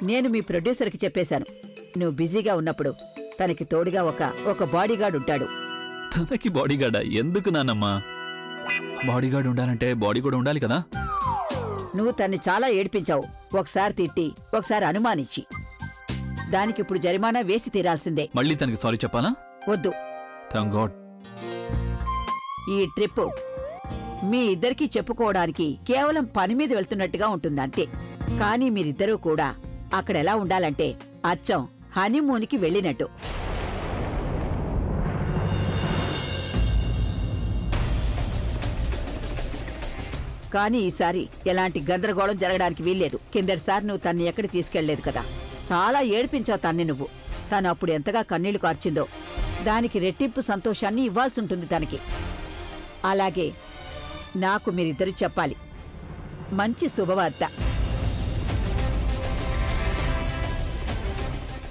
నేను మీ ప్రొడ్యూసర్కి చెప్పేశాను, నువ్వు బిజీగా ఉన్నప్పుడు తనకి తోడుగా ఒక బాడీగార్డ్ ఉంటాడు. తనకి బాడీగార్డా? ఎందుకు నానమ్మా? బాడీగార్డ్ ఉండాలంటే బాడీ కూడా ఉండాలి కదా. నువ్వు తన్ని చాలా ఏడిపించావు, ఒకసారి తిట్టి ఒకసారి అనుమానించి. దానికిప్పుడు జరిమానా వేసి తీరాల్సిందే. మళ్ళీ తనకి సారీ చెప్పాలా? వద్దు. Thank God. ఈ ట్రిప్ మీ ఇద్దరికీ చెప్పుకోవడానికి కేవలం పని మీద వెళ్తున్నట్టుగా ఉంటుందంతే. కానీ మీరిద్దరూ కూడా అక్కడెలా ఉండాలంటే అచ్చం హనీమూన్కి వెళ్ళినట్టు. కానీ ఈసారి ఎలాంటి గందరగోళం జరగడానికి వీల్లేదు. కిందటిసారి నువ్వు తన్ని ఎక్కడి తీసుకెళ్లేదు కదా, చాలా ఏడ్పించావు తన్ని నువ్వు. తను అప్పుడు ఎంతగా కన్నీళ్లు కార్చిందో దానికి రెట్టింపు సంతోషాన్ని ఇవ్వాల్సుంటుంది తనకి. అలాగే నాకు మీరిద్దరూ చెప్పాలి మంచి శుభవార్త.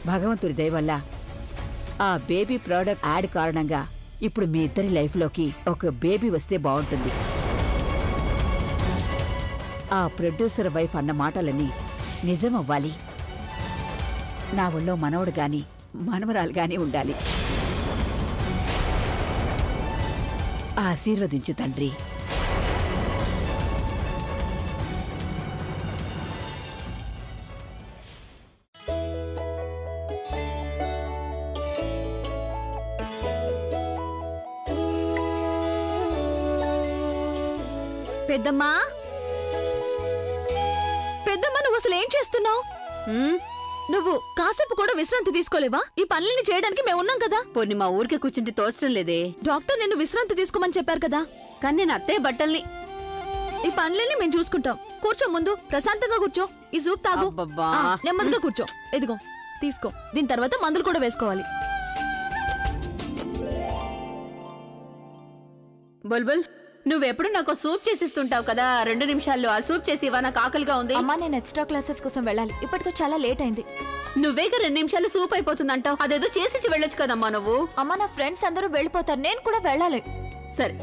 భగవంతుడి దయ వల్ల ఆ బేబీ ప్రోడక్ట్ యాడ్ కారణంగా ఇప్పుడు మీ ఇద్దరి లైఫ్లోకి ఒక బేబీ వస్తే బాగుంటుంది. ఆ ప్రొడ్యూసర్ వైఫ్ అన్న మాటలన్నీ నిజమవ్వాలి. నా ఒళ్ళో మనవడు గాని మనవరాలు గాని ఉండాలి. ఆశీర్వదించు తండ్రి. పెద్దమ్మా, పెద్దమ్మా, నువ్వు అసలు ఏం చేస్తున్నావు? నువ్వు కాసేపు కూడా విశ్రాంతి తీసుకోలేవా? ఈ పనులని చేయడానికి మేము ఉన్నాం కదా. పోనీ మా ఊరికే కూర్చుంటే తోచడం లేదే. డాక్టర్ నిన్ను విశ్రాంతి తీసుకోమని చెప్పారు కదా. కానీ నేను అత్తయ్య బట్టల్ని ఈ పనులని మేము చూసుకుంటాం. కూర్చో, ముందు ప్రశాంతంగా కూర్చో. ఈ సూప్ తాగు. నెమ్మదిగా కూర్చో. ఎదిగో తీసుకో. దీని తర్వాత మందులు కూడా వేసుకోవాలి. బుల్బుల్, నువ్వెప్పుడు నాకు సూప్ చేసిస్తుంటావు కదా, 2 నిమిషాల్లో ఆ సూప్ చేసి ఇవా, నాకు ఆకలిగా ఉంది. అమ్మా, నేను ఎక్స్ట్రా క్లాసెస్ కోసం వెళ్ళాలి. ఇప్పటికే చాలా లేట్ అయింది. నువ్వేగా 2 నిమిషాలు సూప్ అయిపోతుందంటావు. అదేదో చేసి వెళ్ళొచ్చు కదమ్మా నువ్వు. అమ్మా, నా ఫ్రెండ్స్ అందరూ వెళ్ళిపోతారు, నేను కూడా వెళ్ళాలి. సరే,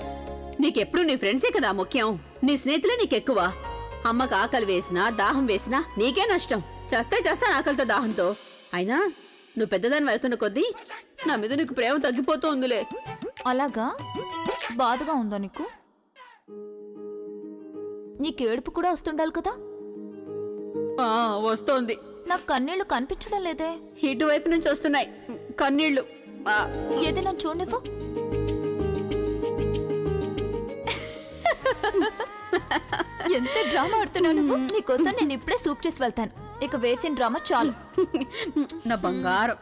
నీకెప్పుడు నీ ఫ్రెండ్సే కదా ముఖ్యం. నీ స్నేహితులే నీకెక్కువ. అమ్మకు ఆకలి వేసినా దాహం వేసినా నీకే నష్టం. చేస్తాను ఆకలితో దాహంతో. అయినా నువ్వు పెద్దదాన్ని వెళ్తున్న కొద్దీ నా మీద నీకు ప్రేమ తగ్గిపోతూ ఉందిలే. అలాగా? బాధగా ఉందా నీకు? నీకు ఏడుపు కూడా వస్తుండాలి కదా. వస్తోంది. నాకు కన్నీళ్లు కనిపించడం లేదే. ఇటువైపు నుంచి వస్తున్నాయి కన్నీళ్లు. ఏదైనా చూడనివ్వు. ఎంత డ్రామా ఆడుతున్నావు నువ్వు. నీకోసం నేను ఇప్పుడే సూప్ చేసి వెళ్తాను. ఇక వేసిన డ్రామా చాలు. నా బంగారం.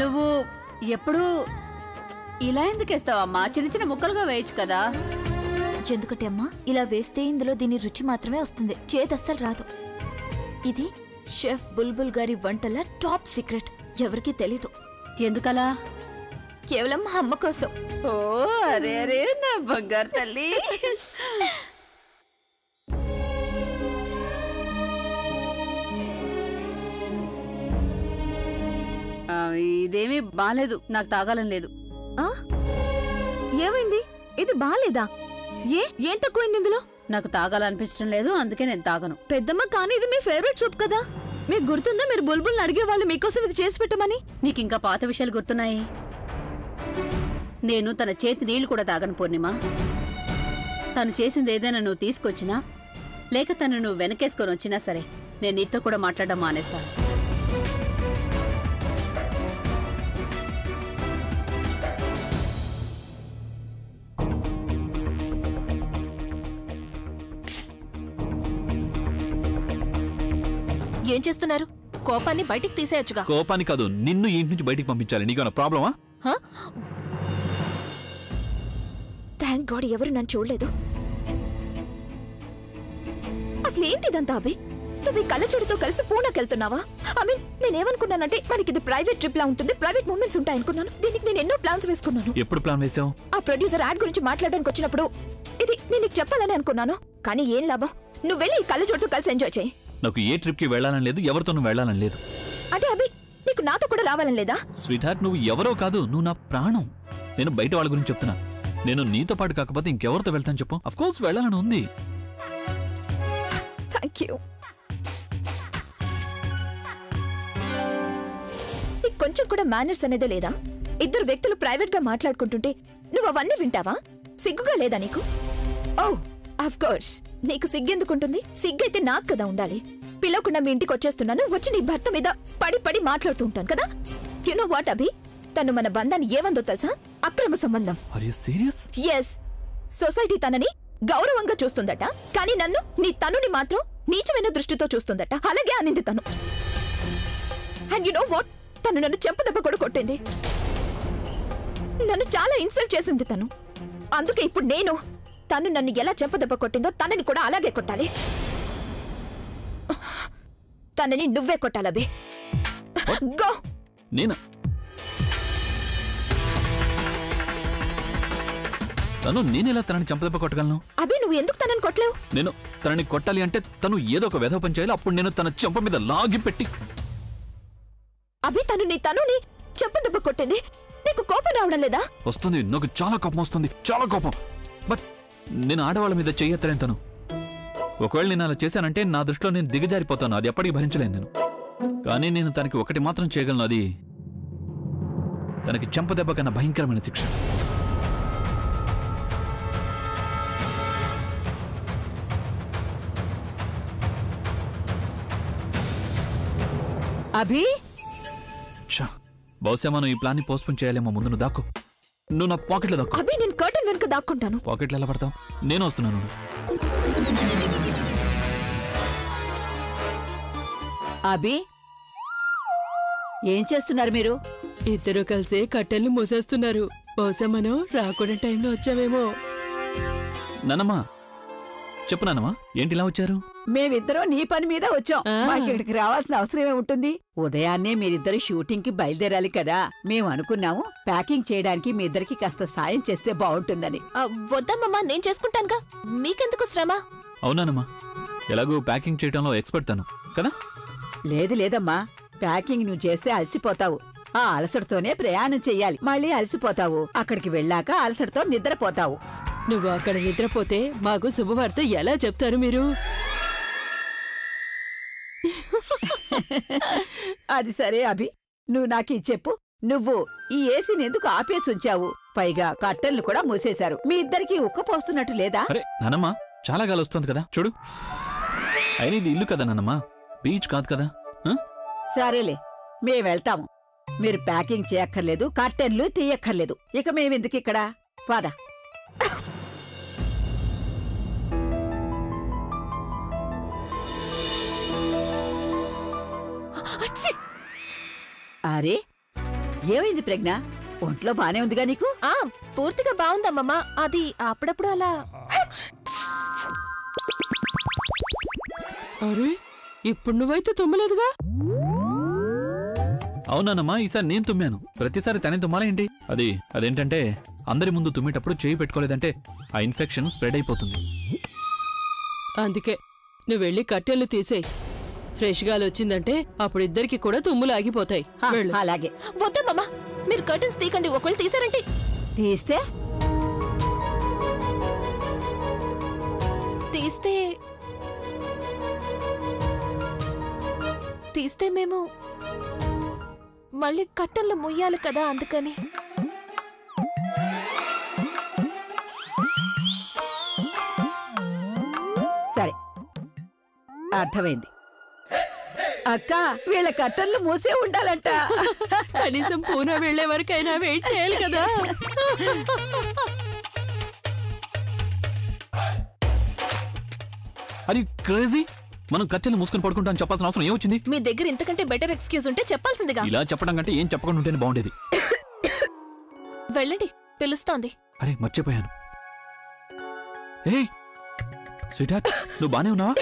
నువ్వు ఎప్పుడు ఇలా ఎందుకు వేస్తావమ్మా? చిన్న చిన్న ముక్కలుగా వేయచ్చు కదా. ఎందుకంటే అమ్మా, ఇలా వేస్తే ఇందులో దీని రుచి మాత్రమే వస్తుంది, చేదు అస్సలు రాదు. ఇది షెఫ్ బుల్బుల్ గారి వంటల టాప్ సీక్రెట్. ఎవరికీ తెలీదు. ఎందుకలా? కేవలం మా అమ్మ కోసం. ఓ అరే అరే నా బంగారు తల్లి. ఇదేమీ బాలేదు, నాకు తాగాలని లేదు. ఏమైంది? ఇది బాలేదా? ఏం తక్కువైంది ఇందులో? నాకు తాగాలనిపించడం లేదు, అందుకే నేను తాగను. పెద్దమ్మ, కానీ ఇది మీ ఫేవరెట్ సూప్ కదా. మీకు గుర్తుందా మీరు బుల్బుల్ అడిగే వాళ్ళు మీకోసం ఇది చేసి పెట్టమని? నీకు ఇంకా పాత విషయాలు గుర్తున్నాయి? నేను తన చేతి నీళ్లు కూడా తాగను పూర్ణిమ. తను చేసింది ఏదైనా నువ్వు తీసుకొచ్చినా లేక తను నువ్వు వెనకేసుకొని వచ్చినా సరే, నేను నీతో కూడా మాట్లాడడం మానేస్తాను. ఏం చేస్తున్నారు? కోపాన్ని బయటికి తీసేయచ్చుగా. కోపాన్ని కాదు, నిన్ను ఇంటి నుంచి బయటికి పంపించాలి. నీకేమైనా ప్రాబ్లమా? థ్యాంక్ గాడ్ ఎవరు నన్ను చూడలేదు. అసలు ఏంటిదంతా అభి? నువ్వు ఈ కళ్ళజోడితో కలిసి పూనాకెళ్తున్నావా? ఐ మీన్, నేనేమనుకున్నానంటే మనకి ఇది ప్రైవేట్ ట్రిప్ లా ఉంటుంది, ప్రైవేట్ మూమెంట్స్ ఉంటాయి అనుకున్నాను. దీనికి నేను ఎన్నో ప్లాన్స్ వేసుకున్నాను. ఎప్పుడు ప్లాన్ వేసావు? ఆ ప్రొడ్యూసర్ యాడ్ గురించి మాట్లాడడానికి వచ్చినప్పుడు ఇది నేను నీకు చెప్పాలని అనుకున్నాను. కానీ ఏం లాభం? నువ్వు వెళ్ళి ఈ కళ్ళజోడితో కలిసి ఎంజాయ్ చేయి. నాకు ఏ ట్రిప్ కి వెళ్ళాలని లేదు, ఎవరితోనూ వెళ్ళాలని లేదు. అంటే అభి, నీకు నాతో కూడా రావాలని లేదా? స్వీట్ హార్ట్, నువ్వు ఎవరో కాదు, నువ్వు నా ప్రాణం. నేను బయట వాళ్ళ గురించి చెప్తున్నా. నేను నీతో పాటు కాకపోతే ఇంకెవరితో వెళ్తాను చెప్పు? అఫ్ కోర్స్ వెళ్ళాలని ఉంది. థాంక్యూ. నీకు కొంచెం కూడా మేనర్స్ అనేదే లేదా? ఇద్దరు వ్యక్తులు ప్రైవేట్ గా మాట్లాడుకుంటుంటే నువ్వు అవన్నీ వింటావా? సిగ్గుగా లేదా నీకు? ఓ ఆఫ్ కోర్స్ నీకు సిగ్గెందుకుంటుంది? సిగ్గైతే నాకు కదా ఉండాలి. పిలవకుండా మీ ఇంటికి వచ్చేస్తున్నాను, వచ్చి నీ భర్త మీద పడి పడి మాట్లాడుతూ ఉంటాను కదా. యు నో వాట్ అభి, తను మన బంధాన్ని ఏమందో తెలుసా? అక్రమ సంబంధం. Are you serious? Yes. Society తనని గౌరవంగా చూస్తుందట, కానీ నన్ను, నీ తనుని మాత్రం నీచమైన దృష్టితో చూస్తుందట. అలాగే అనింది తను. అండ్ యు నో వాట్, తను నన్ను చెంపదెబ్బ కూడా కొట్టింది. నన్ను చాలా ఇన్సల్ట్ చేసింది తను. అందుకే ఇప్పుడు నేను తను నన్ను ఎలా చెంపదెబ్బ కొట్టిందో తనని కూడా అలాగే కొట్టాలి. తనని నువ్వే కొట్టాలబే. గో. నేను నేనెలా తనని చంపదెబ్బ కొట్టగలను? అభి నువ్వు ఎందుకు తనని కొట్టలేవు? నేను తనని కొట్టాలి అంటే తను ఏదో ఒక వెధవ పని చేయాలి. అప్పుడు నేను తన చెంప మీద లాగి పెట్టి. అభి తనుని చెంపదెబ్బ కొట్టింది. నీకు కోపం రావడం లేదా? వస్తుంది, నాకు చాలా కోపం వస్తుంది, చాలా కోపం. బట్ నేను ఆడవాళ్ళ మీద చెయ్యెత్తలేను. తను ఒకవేళ నేను అలా చేశానంటే నా దృష్టిలో నేను దిగజారిపోతాను. అది ఎప్పటికీ భరించలేను నేను. కానీ నేను తనకి ఒకటి మాత్రం చేయగలను, అది తనకి చెంపదెబ్బ కన్నా భయంకరమైన శిక్ష. అభి, బహుశా మనం ఈ ప్లాన్ ని పోస్ట్పోన్ చేయాలేమో. ముందు నువ్వు దాక్కో. నువ్వు నా పాకెట్లో దాక్కో. అభి నేను కర్టన్ వెనుక దాక్కుంటాను. పాకెట్లో ఎలా పడతావు? నేను వస్తున్నాను. అభి, ఏం చేస్తున్నారు మీరు? ఇద్దరు కలిసి కట్టెల్ని మూసేస్తున్నారు. బహుశా మనం రాకుండా టైంలో వచ్చామేమో. నానమ్మా చెప్పు. నానమ్మా ఏంటి ఇలా వచ్చారు? మేమిద్దరం నీ పని మీద వచ్చాం. మాకు ఇక్కడికి రావాల్సిన అవసరమే ఉంటుంది. ఉదయాన్నే మీరిద్దరు షూటింగ్ కి బయలుదేరాలి కదా. మేము అనుకున్నాము ప్యాకింగ్ చేయడానికి మీ ఇద్దరికి కాస్త సాయం చేస్తే బాగుంటుందని. వద్దమ్మా, నేను చేసుకుంటానుగా, మీకెందుకు శ్రమ? అవునానమ్మా, ఎలాగూ ప్యాకింగ్ చేయడంలో ఎక్స్పర్ట్ తను కదా. లేదమ్మా, ప్యాకింగ్ నువ్వు చేస్తే అలసిపోతావు. ఆ అలసటతోనే ప్రయాణం చెయ్యాలి. మళ్ళీ అలసిపోతావు. అక్కడికి వెళ్ళాక అలసటతో నిద్రపోతావు. నువ్వు అక్కడ నిద్రపోతే మాకు శుభవార్త ఎలా చెప్తారు మీరు? అది సరే అభి, నువ్వు నాకు చెప్పు. నువ్వు ఈ ఏసీని ఎందుకు ఆపేసి ఉంచావు? పైగా కట్టెలను కూడా మూసేశారు. మీ ఇద్దరికి ఉక్కపోస్తున్నట్టు లేదా? అరే నానమ్మా, చాలా గాలి వస్తుంది కదా చూడు. అయినా ఇది ఇల్లు కదా నానమ్మా, బీచ్ కాదు కదా. సరేలే, మేము వెళ్తాము. మీరు ప్యాకింగ్ చేయక్కర్లేదు, కట్టెన్లు తీయక్కర్లేదు. ఇక మేమెందుకు ఇక్కడ? పద. అరే ఏమైంది ప్రజ్ఞ? ఒంట్లో బానే ఉందిగా నీకు? పూర్తిగా బాగుందమ్మా. అది అప్పుడప్పుడు అలా. అరే ఇప్పుడు నువ్వైతే తుమ్మలేదుగా? అవునానమ్మా, ఈసారి నేను తుమ్మాను. ప్రతిసారి తనే తుమ్మాలేంటి? అదేంటంటే అందరి ముందు తుమ్మేటప్పుడు చేయి పెట్టుకోలేదంటే ఆ ఇన్ఫెక్షన్ స్ప్రెడ్ అయిపోతుంది. అందుకే నువ్వు వెళ్ళి కట్టెలు తీసేయ్. ఫ్రెష్ గాలి వచ్చిందంటే అప్పుడు ఇద్దరికి కూడా తుమ్ములు ఆగిపోతాయి. అలాగే. వద్దమ్మా, మీరు కర్టన్స్ తీకండి. ఒకవేళ తీసారంటే తీస్తే మేము మళ్ళీ కట్టెల్లో ముయ్యాలి కదా, అందుకని. సరే, అర్థమైంది. అక్క, వీళ్ళ కట్టెలు మూసే ఉండాలంట. కనీసం పూనా వెళ్లే వరకైనా వెయిట్ చేయాలి కదా. అది క్రేజీ. మనం కట్టెలు మూసుకొని పడుకుంటాం చెప్పాల్సిన అవసరం ఏమొచ్చింది? మీ దగ్గర ఇంతకంటే బెటర్ ఎక్స్క్యూజ్ ఉంటే చెప్పాల్సిందిగా. ఇలా చెప్పడం కంటే ఏం చెప్పకుండా ఉంటేనే బాగుండేది. వెళ్ళండి, పిలుస్తోంది. అరే మర్చిపోయాను. ఏయ్ స్వీట్ హార్ట్, నువ్వు బానే ఉన్నావా?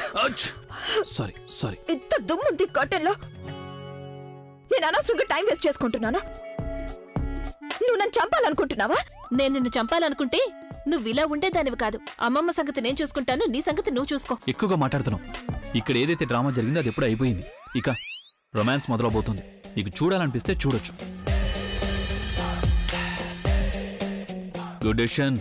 సారీ. ఇంత దుమ్ముంది కట్టెల్లో. నేను అనవసరంగా టైం వేస్ట్ చేసుకుంటున్నాను. నువ్వు నన్ను చంపాలనుకుంటున్నావా? నేను నిన్ను చంపాలనుకుంటే నువ్వు ఇలా ఉండేదానివి కాదు. అమ్మమ్మ సంగతి నేను చూసుకుంటాను, నీ సంగతి నువ్వు చూసుకో. ఎక్కువగా మాట్లాడుతున్నావు. ఇక్కడ ఏదైతే డ్రామా జరిగిందో అది ఎప్పుడు అయిపోయింది. ఇక రొమాన్స్ మొదలవబోతుంది. నీకు చూడాలనిపిస్తే చూడొచ్చు. Good decision.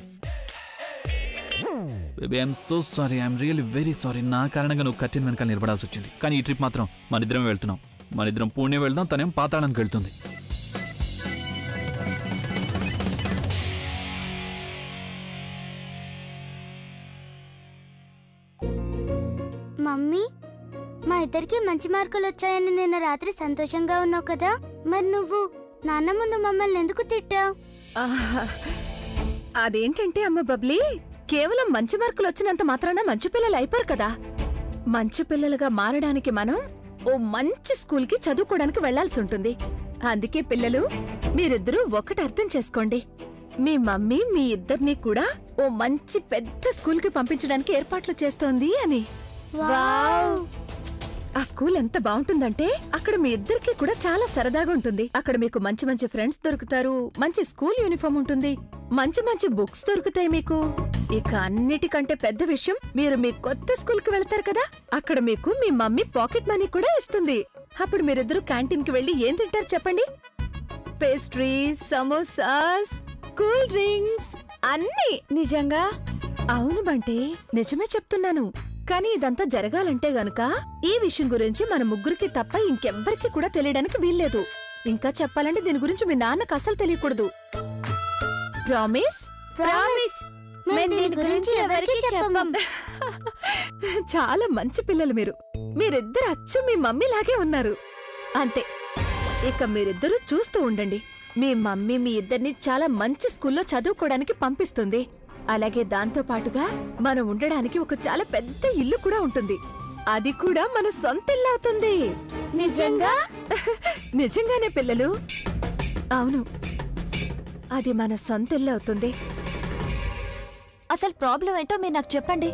Baby I'm so sorry, I'm really very sorry. నా కారణంగా నువ్వు కర్టెన్ వెనకాల నిలబడాల్సి వచ్చింది. కానీ ఈ ట్రిప్ మాత్రం మనిద్దరం వెళ్తున్నాం. మనిద్దరం పుణ్యం వెళ్దాం, తనేం పాతాళానికి వెళ్తుంది. మమ్మీ, మా ఇద్దరికి మంచి మార్కులు వచ్చాయని నిన్న రాత్రి సంతోషంగా ఉన్నావు కదా, మరి నువ్వు నాన్న ముందు మమ్మల్ని ఎందుకు తిట్టావు? అదేంటంటే అమ్మ బబ్లీ, కేవలం మంచి మార్కులు వచ్చినంత మాత్రాన మంచి పిల్లలు అయిపోరు కదా. మంచి పిల్లలుగా మారడానికి మనం ఓ మంచి స్కూల్కి చదువుకోవడానికి వెళ్లాల్సి ఉంటుంది. అందుకే పిల్లలు, మీరిద్దరూ ఒకటి అర్థం చేసుకోండి. మీ మమ్మీ మీ ఇద్దరినీ కూడా ఓ మంచి పెద్ద స్కూల్కి పంపించడానికి ఏర్పాట్లు చేస్తోంది అని. ఆ స్కూల్ ఎంత బాగుంటుందంటే అక్కడ మీ ఇద్దరికి కూడా చాలా సరదాగా ఉంటుంది. అక్కడ మీకు మంచి మంచి ఫ్రెండ్స్ దొరుకుతారు, మంచి స్కూల్ యూనిఫామ్ ఉంటుంది, మంచి మంచి బుక్స్ దొరుకుతాయి మీకు. ఇక అన్నిటికంటే పెద్ద విషయం, మీరు మీ కొత్త స్కూల్ కి వెళ్తారు కదా, అక్కడ మీకు మీ మమ్మీ పాకెట్ మనీ కూడా ఇస్తుంది. అప్పుడు మీరిద్దరూ క్యాంటీన్ కి వెళ్లి ఏం తింటారు చెప్పండి? పేస్ట్రీస్, సమోసాస్, కూల్ డ్రింక్స్ అన్నీ. నిజంగా? అవును బంటి, నిజమే చెప్తున్నాను. కానీ ఇదంతా జరగాలంటే గనుక ఈ విషయం గురించి మన ముగ్గురికి తప్ప ఇంకెవ్వరికి కూడా తెలియడానికి వీల్లేదు. ఇంకా చెప్పాలంటే దీని గురించి మీ నాన్నకు అసలు తెలియకూడదు. ప్రామిస్? ప్రామిస్. చాలా మంచి పిల్లలు మీరు. మీరిద్దరు అచ్చు మీ మమ్మీలాగే ఉన్నారు. అంతే, ఇక మీరిద్దరూ చూస్తూ ఉండండి. మీ మమ్మీ మీ ఇద్దరిని చాలా మంచి స్కూల్లో చదువుకోవడానికి పంపిస్తుంది. అలాగే దాంతో పాటుగా మనం ఉండడానికి ఒక చాలా పెద్ద ఇల్లు కూడా ఉంటుంది. అది కూడా మన సొంత ఇల్లు అవుతుంది. నిజంగా? నిజంగానే పిల్లలు, అవును, అది మన సొంత ఇల్లు అవుతుంది. అసలు ప్రాబ్లం ఏంటో మీరు నాకు చెప్పండి.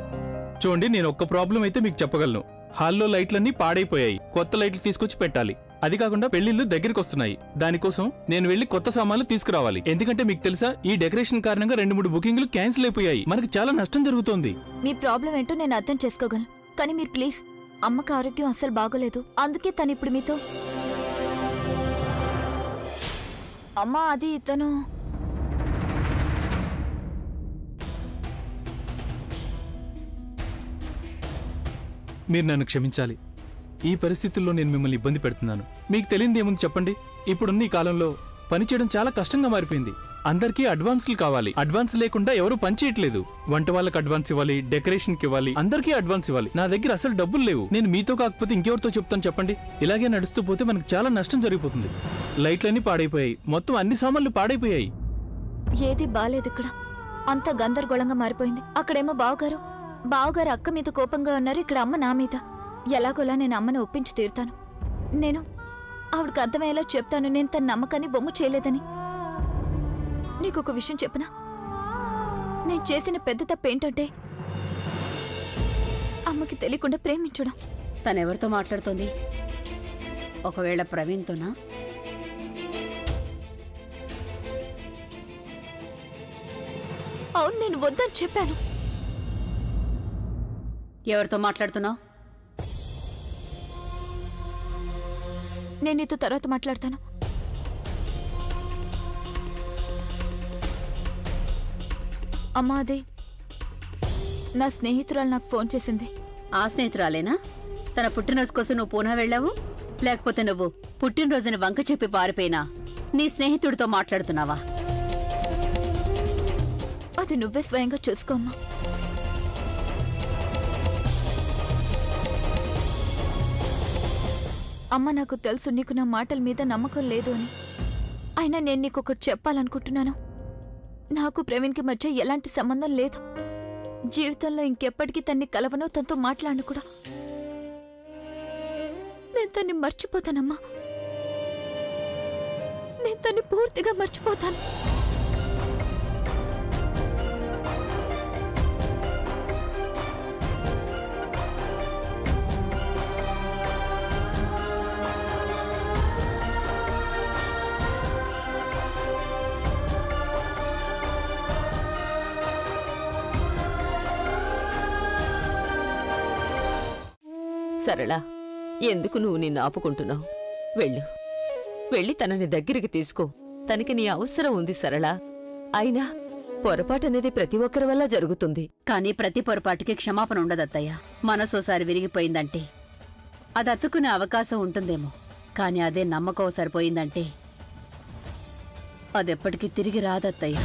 చూడండి, నేను ఒక్క ప్రాబ్లం అయితే మీకు చెప్పగలను. హాల్లో లైట్లన్నీ పాడైపోయాయి, కొత్త లైట్లు తీసుకొచ్చి పెట్టాలి. అది కాకుండా పెళ్లిళ్ళు దగ్గరికి వస్తున్నాయి. దానికోసం నేను వెళ్లి కొత్త సామాన్లు తీసుకురావాలి. ఎందుకంటే మీకు తెలుసా, ఈ డెకరేషన్ కారణంగా 2-3 బుకింగ్లు క్యాన్సిల్ అయిపోయాయి. మనకి చాలా నష్టం జరుగుతోంది. మీ ప్రాబ్లం ఏంటో నేను అర్థం చేసుకోగలను, కానీ మీరు ప్లీజ్, అమ్మకి ఆరోగ్యం అస్సలు బాగోలేదు, అందుకే తను ఇప్పుడు మీతో. అమ్మా, అది తను మీరు నన్ను క్షమించాలి. ఈ పరిస్థితుల్లో నేను మిమ్మల్ని ఇబ్బంది పెడుతున్నాను. మీకు తెలియదు ఏముంది చెప్పండి, ఇప్పుడున్న ఈ కాలంలో పనిచేయడం చాలా కష్టంగా మారిపోయింది. అందరికీ అడ్వాన్స్లు కావాలి. అడ్వాన్స్ లేకుండా ఎవరు పనిచేయట్లేదు. వంట వాళ్ళకి అడ్వాన్స్ ఇవ్వాలి, డెకరేషన్కి ఇవ్వాలి, అందరికీ అడ్వాన్స్ ఇవ్వాలి. నా దగ్గర అసలు డబ్బులు లేవు. నేను మీతో కాకపోతే ఇంకెవరితో చెప్తాను చెప్పండి? ఇలాగే నడుస్తూ పోతే మనకు చాలా నష్టం జరిగిపోతుంది. లైట్లన్నీ పాడైపోయాయి, మొత్తం అన్ని సామాన్లు పాడైపోయాయి. ఏది బాలేదు ఇక్కడ, అంత గందరగోళంగా మారిపోయింది. అక్కడేమో బావగారు అక్క మీద కోపంగా ఉన్నారు, ఇక్కడ అమ్మ నా మీద. ఎలాగోలా నేను అమ్మను ఒప్పించి తీరుతాను. నేను ఆవిడకి అర్థమయ్యేలా చెప్తాను నేను తన నమ్మకాన్ని వమ్ము చేయలేదని. నీకొక విషయం చెప్పనా, నేను చేసిన పెద్ద తప్పేంటంటే అమ్మకి తెలియకుండా ప్రేమించడం. తనెవరితో మాట్లాడుతోంది? ఒకవేళ ప్రవీణ్తోనా? అవును, నేను వద్దని చెప్పాను. ఎవరితో మాట్లాడుతున్నావు? నేను నీతో తర్వాత మాట్లాడతాను. అమ్మా, అదే నా స్నేహితురాలు నాకు ఫోన్ చేసింది. ఆ స్నేహితురాలేనా? తన పుట్టినరోజు కోసం నువ్వు పూనా వెళ్ళావు? లేకపోతే నువ్వు పుట్టినరోజుని వంక చెప్పి పారిపోయినా నీ స్నేహితుడితో మాట్లాడుతున్నావా? అది నువ్వే స్వయంగా చూసుకో అమ్మా. అమ్మ, నాకు తెలుసు నీకు నా మాటల మీద నమ్మకం లేదు అని. అయినా నేను నీకొకటి చెప్పాలనుకుంటున్నాను. నాకు ప్రవీణ్కి మధ్య ఎలాంటి సంబంధం లేదు. జీవితంలో ఇంకెప్పటికీ తన్ని కలవనో, తనతో మాట్లాడను కూడా. నేను తన్ని మర్చిపోతానమ్మా. నేను తన్ని పూర్తిగా మర్చిపోతాను. సరళా, ఎందుకు నువ్వు నిన్ను ఆపుకుంటున్నావు? వెళ్ళి తనని దగ్గరికి తీసుకో. తనకి నీ అవసరం ఉంది సరళా. అయినా పొరపాటు అనేది ప్రతి ఒక్కరి వల్ల జరుగుతుంది. కానీ ప్రతి పొరపాటుకి క్షమాపణ ఉండదత్తయ్య. మనసోసారి విరిగిపోయిందంటే అది అతుక్కునే అవకాశం ఉంటుందేమో, కానీ అదే నమ్మకం సరిపోయిందంటే అదెప్పటికీ తిరిగి రాదత్తయ్య.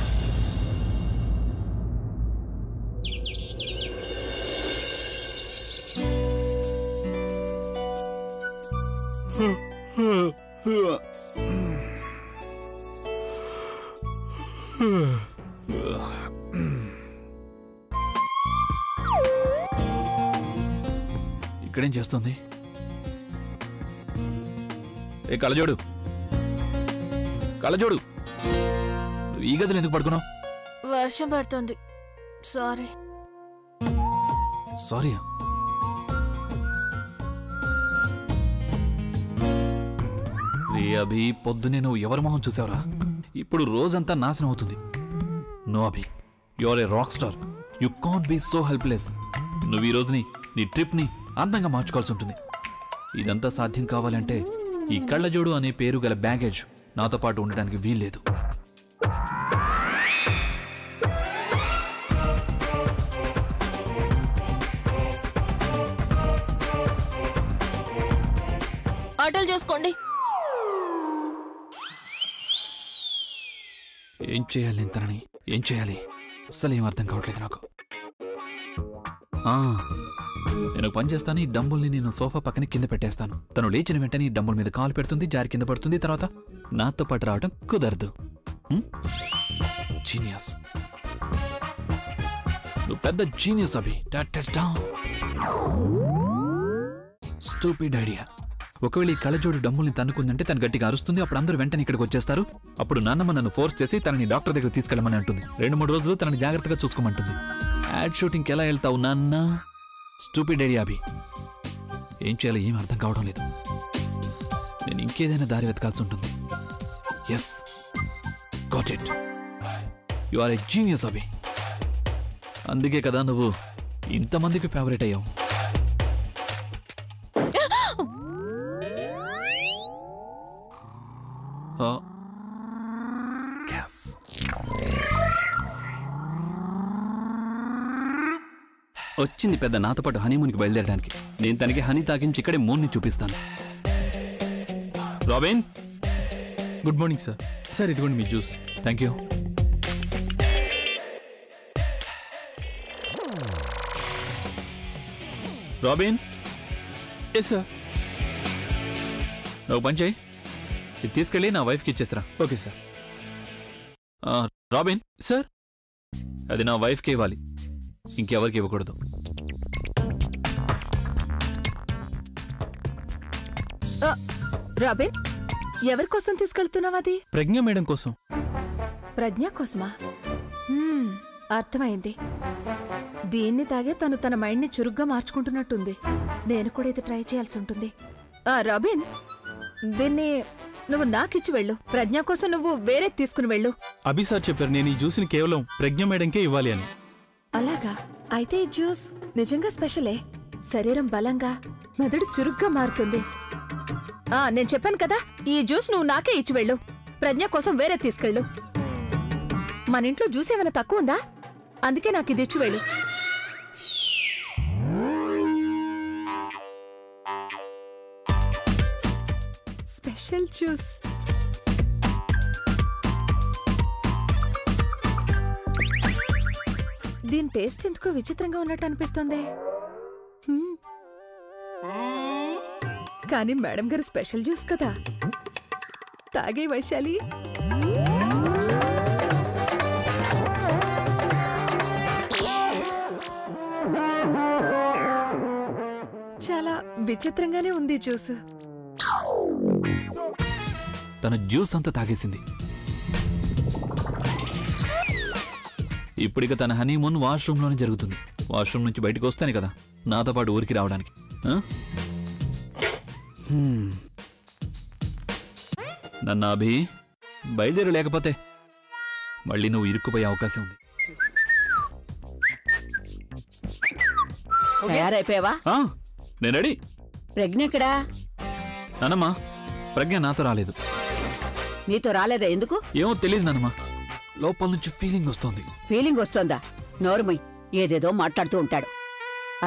ఇక్కడేం చేస్తుంది? ఏ కళ్ళజోడు, కళ్ళజోడు, ఈ గదిలో ఎందుకు పడుకున్నావు? వర్షం పడుతుంది. సారీ. సారీయా? రే అభి, పొద్దునే నువ్వు ఎవరి మొహం చూసావురా? ఇప్పుడు రోజంతా నాశనం అవుతుంది. No Abhi, you are a rock star. You can't be so helpless. నువ్వు ఈ రోజుని, నీ ట్రిప్ని అందంగా మార్చుకోవాల్సి ఉంటుంది. ఇదంతా సాధ్యం కావాలంటే ఈ కళ్ళజోడు అనే పేరు గల బ్యాగేజ్ నాతో పాటు ఉండడానికి వీల్లేదు. ఆటలు చేసుకోండి. ఏం చేయాలి ఇంతనని? ఏం చేయాలి? అస్సలు ఏం అర్థం కావట్లేదు నాకు. నేను పని చేస్తాను. ఈ డంబుల్ని నేను సోఫా పక్కన కింద పెట్టేస్తాను. తను లేచిన వెంటనే ఈ డంబుల్ మీద కాలు పెడుతుంది, జారి కింద పడుతుంది. తర్వాత నాతో పాటు రావడం కుదరదు. జీనియస్, నువ్వు పెద్ద జీనియస్ అభి. Stupid idea. ఒకవేళ ఈ కళ్ళజోడు డంబుల్ని తన్నుకుందంటే తను గట్టిగా అరుస్తుంది. అప్పుడు అందరూ వెంటనే ఇక్కడికి వచ్చేస్తారు. అప్పుడు నాన్నమ్మ నన్ను ఫోర్స్ చేసి తనని డాక్టర్ దగ్గర తీసుకెళ్ళమని అంటుంది. 2-3 రోజులు తనని జాగ్రత్తగా చూసుకోమంటుంది. యాడ్ షూటింగ్కి ఎలా వెళ్తావు నాన్న? స్టూపిడ్ ఐడియా అభి. ఏం చేయాలో ఏం అర్థం కావడం లేదు. నేను ఇంకేదైనా దారి వెతకాల్సి ఉంటుంది. Yes, got it. You are a genius Abhi. అందుకే కదా నువ్వు ఇంతమందికి ఫేవరెట్ అయ్యావు. వచ్చింది పెద్ద నాతో పాటు హనీమూన్కి బయలుదేరడానికి. నేను తనకి హనీ తాగించి ఇక్కడే మూన్ని చూపిస్తాను. Robin, good morning sir. Sir ఇదిగోండి మీ juice. Thank you. Robin. Yes sir. నువ్వు పని చేయి, ఇది తీసుకెళ్ళి నా వైఫ్కి ఇచ్చేసిరా. Okay sir. రాబిన్ సార్, అది నా వైఫ్కి ఇవ్వాలి, ఇంకెవరికి ఇవ్వకూడదు. రాబిన్, ఎవరి కోసం తీసుకెళ్తున్నావు? అది ప్రజ్ఞ మేడం కోసం. ప్రజ్ఞ కోసమా? అర్థమైంది. దీన్ని తాగే తను తన మైండ్ని చురుగ్గా మార్చుకుంటున్నట్టుంది. నేను కూడా ఇది ట్రై చేయాల్సి ఉంటుంది. రాబిన్, దీన్ని నువ్వు నాకిచ్చి వెళ్ళు. ప్రజ్ఞ కోసం నువ్వు వేరే తీసుకుని వెళ్ళు. అభి సార్ చెప్పారు నేను ఈ జ్యూస్ని కేవలం ప్రజ్ఞ మేడంకే ఇవ్వాలి అని. అలాగా? అయితే ఈ జ్యూస్ నిజంగా స్పెషలే. శరీరం బలంగా, మెదడు చురుగ్గా మారుతుంది. నేను చెప్పాను కదా, ఈ జ్యూస్ నువ్వు నాకే ఇచ్చి వెళ్ళు. ప్రజ్ఞ కోసం వేరే తీసుకెళ్ళు. మన ఇంట్లో జ్యూస్ ఏమైనా తక్కువ ఉందా? అందుకే నాకు ఇది ఇచ్చి వెళ్ళు. Special juice. దీని టేస్ట్ ఎందుకో విచిత్రంగా ఉన్నట్టు అనిపిస్తుంది. కానీ మేడం గారు స్పెషల్ జ్యూస్ కదా, తాగే వైశాలి. చాలా విచిత్రంగానే ఉంది జ్యూస్. తన జ్యూస్ అంతా తాగేసింది. ఇప్పుడిక తన హనీమూన్ వాష్రూమ్లోనే జరుగుతుంది. వాష్రూమ్ నుంచి బయటకు వస్తానే కదా నాతో పాటు ఊరికి రావడానికి. నన్ను అభి బయలుదేరి, లేకపోతే మళ్ళీ నువ్వు ఇరుక్కుపోయే అవకాశం ఉంది. తయారైపోయావా? నేను రెడీ. ప్రజ్ఞ ఎక్కడా? నానమ్మా, ప్రజ్ఞ నాతో రాలేదు. నీతో రాలేదా? ఎందుకు? ఏమో తెలియదు నానమ్మా. లోపల నుంచి ఫీలింగ్ వస్తుంది. ఫీలింగ్ వస్తోందా? నోరుమొయ్, ఏదేదో మాట్లాడుతూ ఉంటాడు.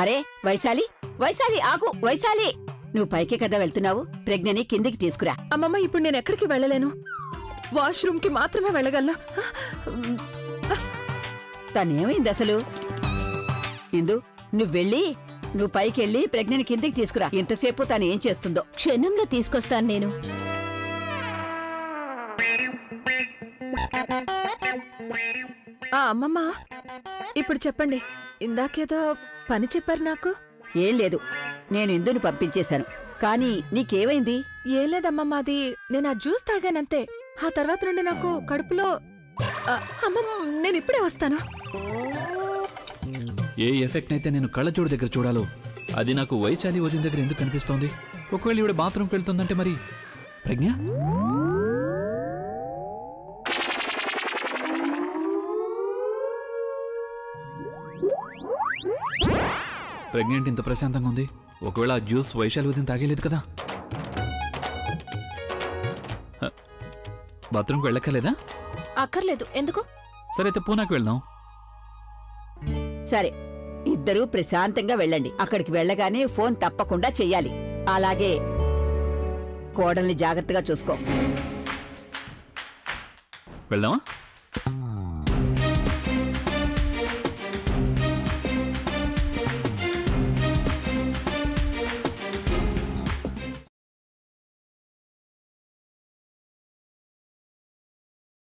అరే వైశాలి, వైశాలి ఆగు. వైశాలి, నువ్వు పైకే కదా వెళ్తున్నావు, ప్రజ్ఞని కిందికి తీసుకురా. అమ్మమ్మ, ఇప్పుడు నేను ఎక్కడికి వెళ్ళలేను, వాష్రూమ్ కి మాత్రమే వెళ్ళగలను. తనేమైంది అసలు? ఇందు, నువ్వు పైకెళ్ళి ప్రజ్ఞని కిందికి తీసుకురా. ఇంతసేపు తను ఏం చేస్తుందో. క్షణంలో తీసుకొస్తాను నేను. అమ్మమ్మ, ఇప్పుడు చెప్పండి, ఇందాకేదో పని చెప్పారు నాకు. ఏం లేదు, నేను ఇందుని పంపించేశాను. కానీ నీకేమైంది? ఏం లేదమ్మమ్మ, అది నేను ఆ జ్యూస్ తాగానంతే. ఆ తర్వాత నుండి నాకు కడుపులో. అమ్మమ్మ, నేను ఇప్పుడే వస్తాను. ఏ ఎఫెక్ట్ అయితే నేను కళ్ళజోడు దగ్గర చూడాలో అది నాకు వైశాలి వదిన దగ్గర ఎందుకు కనిపిస్తోంది? ఒకవేళ ఇవిడ బాత్రూమ్కి వెళ్తుందంటే మరి ప్రజ్ఞ? ప్రజ్ఞ ఇంత ప్రశాంతంగా ఉంది. ఒకవేళ ఆ జ్యూస్ వైశాలి వదిన తాగేలేదు కదా? బాత్రూమ్కి వెళ్ళక్కర్లేదా? అక్కర్లేదు. ఎందుకు? సరే అయితే పూనాకి వెళ్దాం. సరే, ఇద్దరూ ప్రశాంతంగా వెళ్ళండి. అక్కడికి వెళ్ళగానే ఫోన్ తప్పకుండా చెయ్యాలి. అలాగే కోడల్ని జాగ్రత్తగా చూసుకో. వెళ్దామా?